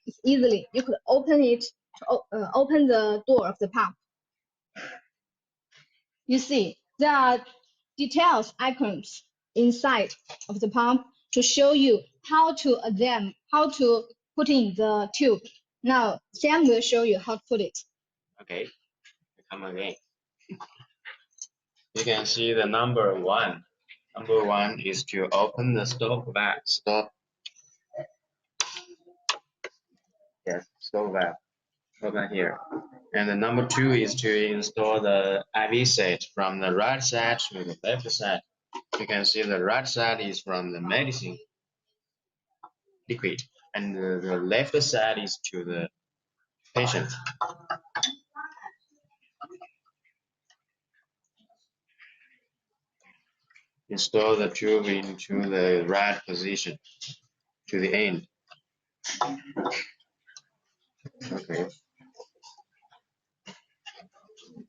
It's easily. You could open it to open the door of the pump. You see, there are details icons inside of the pump to show you how to put in the tube. Now, Sam will show you how to put it. Okay, come again. You can see the number 1. Number 1 is to open the stop valve. Yes, stop valve. Open here. And the number 2 is to install the IV set from the right side to the left side. You can see the right side is from the medicine liquid, and the left side is to the patient. Install the tube into the right position to the end. Okay.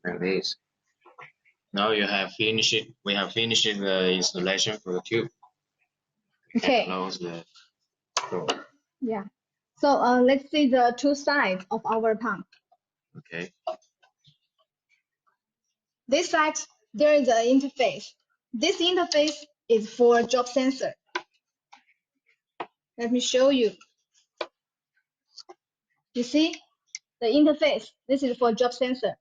Like this. Now you have finished it. We have finished the installation for the tube. Okay. Close the door. Yeah. So let's see the two sides of our pump. Okay. This side, there is an interface. This interface is for drop sensor. Let me show you. You see the interface. This is for drop sensor.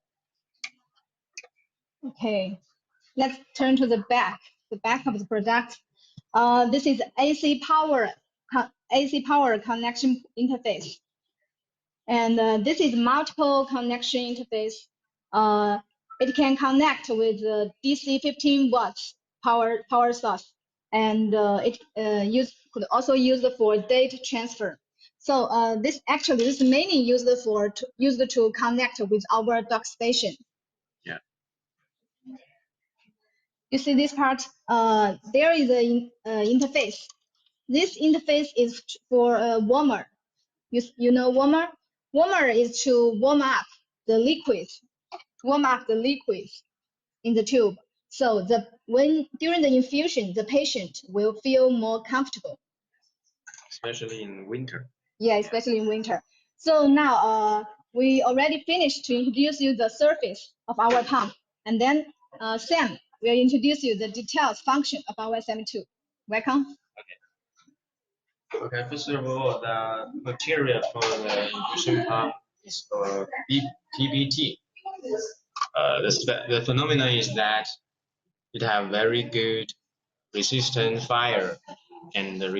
Okay. Let's turn to the back of the product. This is AC power connection interface. And this is multiple connection interface. It can connect with DC 15 watts power source, and it could also use for data transfer. So this is mainly used to connect with our dock station. Yeah. You see this part? There is an interface. This interface is for warmer. You know warmer? Warmer is to warm up the liquid in the tube. So during the infusion, the patient will feel more comfortable. Especially in winter. Yeah, especially in winter. So now we already finished to introduce you the surface of our pump, and then Sam will introduce you the details function of our SM2. Welcome. Okay, first of all, the material for the infusion pump is for PBT. The phenomenon is that it have very good resistant fire and the